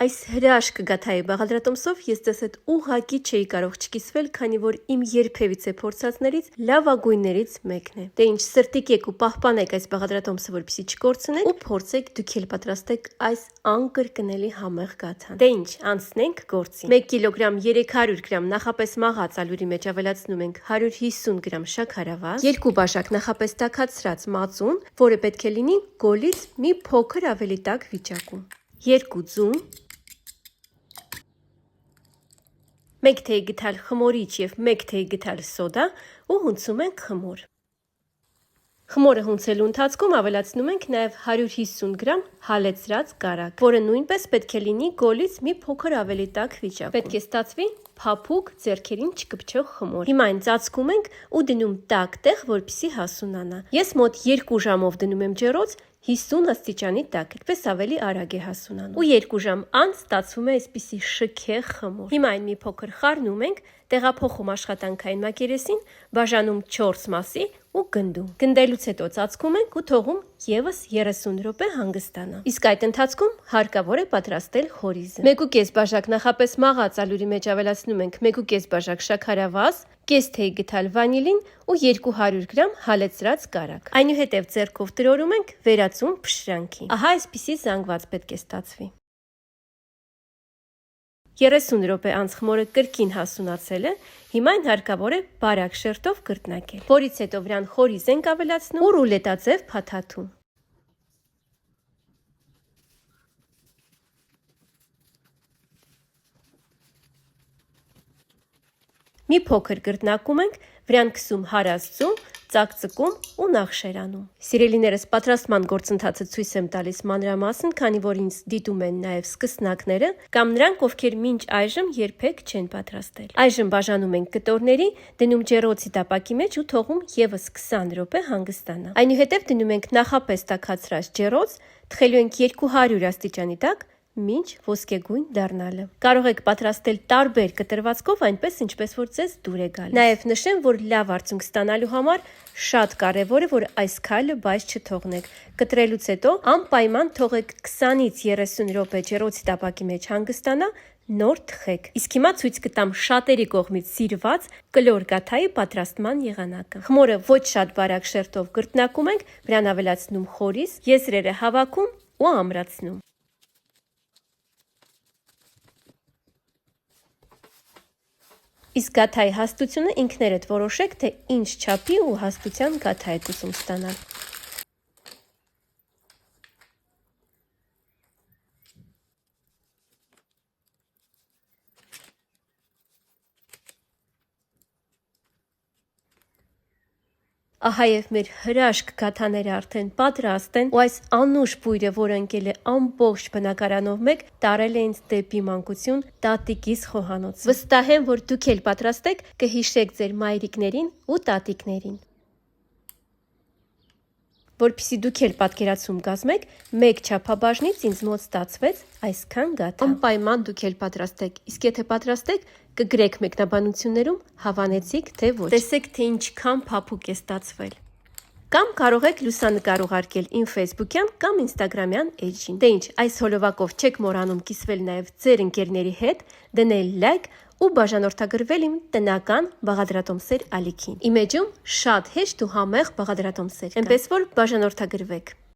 Այս հրաշք գաթայի բաղադրատոմսով ես ձեզ հետ ուղղակի չէի կարող չկիսվել, քանի որ իմ երբևիցե փորձածներից լավագույններից մեկն է։ Դե ինչ, սրտիկ եք ու պահպանեք այս բաղադրատոմսը, որպեսզի չկորցնեք, ու փորձեք դուք էլ պատրաստեք այս անկրկնելի համեղ գաթան։ Դե ինչ, անցնենք գործին։ 1 կիլոգրամ 300 գրամ նախապես մաղած ալյուրի մեջ ավելացնում ենք 150 գրամ շաքարավազ, 2 բաժակ նախապես տաքացրած մածուն, որը պետք է լինի գոլից մի փոքր ավելի տաք վիճակում, 2 ձուն, 1 թեյ գդալ խմորիչ և 1 թեյ գդալ սոդա ու հունցում ենք խմոր։ Խմորը հունցելու ընթացքում ավելացնում ենք նաև 150 գրամ հալեցրած կարագ, որը նույնպես պետք է լինի գոլից մի փոքր ավելի տաք վիճակում։ Պետք է ստացվի փափուկ, ձեռքերին չկպչող խմոր։ Հիմա այն ծածկում ենք ու դնում տաք տեղ, որպեսզի հասունանա։ Ես մոտ 2 ժամով դնում եմ ջեռոց 50 աստիճանի տակ, այդպես ավելի արագ է հասունանում։ Ու 2 ժամ անց ստացվում է այսպիսի շքեղ խմոր։ Հիմա այն մի փոքր խառնում ենք, տեղափոխում աշխատանքային մակերեսին, բաժանում 4 մասի ու գնդում։ Գնդելուց հետո ծածկում ենք ու թողում ևս 30 րոպե հանգստանա։ Իսկ այդ ընթացքում հարկավոր է պատրաստել խորիզը։ 1,5 բաժակ նախապես մաղած ալյուրի մեջ ավելացնում ենք 1,5 բաժակ շաքարավազ, կես թեյ գդալ վանիլին ու 200 գրամ հալեցրած կարագ։ Այնուհետև ձեռքով տրորում ենք, վերածում փշրանքի։ Ահա այսպիսի զանգված պետք է ստացվի։ 30 րոպե անց խմորը կրկին հասունացել է, հիմա այն հարկավոր է բարակ շերտով կրկնակել։ Որից հետո վրան խորիզ ենք ավելացնում ու ռուլետաձև փաթաթում։ Մի փոքր կրկնակում ենք, վրան քսում հարած ձու, ծակծկում ու նախշեր անում։ Սիրելիներս, պատրաստման գործընթացը ցույց եմ տալիս մանրամասն, քանի որ ինձ դիտում են նաև սկսնակները կամ նրանք, ովքեր մինչ այժմ երբեք չեն պատրաստել։ Այժմ բաժանում ենք կտորների, դնում ջեռոցի տապակի մեջ ու թողում ևս 20 րոպե հանգստանա։ Այնուհետև դնում ենք նախապես տաքացրած ջեռոց, թխելու ենք 200 աստիճանի տակ, մինչ ոսկեգույն դառնալը։ Կարող եք պատրաստել տարբեր կտրվածքով, այնպես ինչպես որ ձեզ դուր է գալիս։ Նաև նշեմ, որ լավ արդյունք ստանալու համար շատ կարևոր է, որ այս քայլը բաց չթողնեք։ Կտրելուց հետո անպայման թողեք 20-ից 30 րոպե ջեռոցի տապակի մեջ հանգստանա, նոր թխեք։ Իսկ հիմա ցույց կտամ շատերի կողմից սիրված կլոր գաթայի պատրաստման եղանակը։ Խմորը ոչ շատ բարակ շերտով կրկնակում ենք, վրան ավելացնում խորիզ, եզրերը հավաքում ու ամրացնում։ Իսկ գաթայի հաստությունը ինքներդ որոշեք, թե ինչ չափի ու հաստության գաթա եք ուզում ստանալ։ Ահա և մեր հրաշք գաթաները արդեն պատրաստ են, ու այս անուշ բույրը, որը ընկել է ամբողջ բնակարանով մեկ, տարել է ինձ դեպի մանկություն տատիկիս խոհանոց։ Վստահ եմ, որ դուք էլ պատրաստեք, կհիշեք ձեր մայրիկներին ու տատիկներին։ Որպեսզի դուք էլ պատկերացում կազմեք, մեկ չափաբաժնից ինձ մոտ ստացվեց այսքան գաթա։ Անպայման դուք էլ պատրաստեք, իսկ եթե պատրաստեք, կգրեք մեկնաբանություններում հավանեցիք, թե ոչ։ Տեսեք, թե ինչքան փափուկ է ստացվել։ Կամ կարող եք լուսանկար ուղարկել իմ ֆեյսբուքյան կամ ինստագրամյան էջին։ Դե ինչ, այս հոլովակով չեք մոռանում կիսվել նաև ձեր ընկերների հետ, դնել լայք ու բաժանորդագրվել իմ տնական բաղադրատոմսեր ալիքին։ Իմ էջում շատ հեշտ ու համեղ բաղադրատոմսեր կան, այնպես որ բաժանորդագրվեք։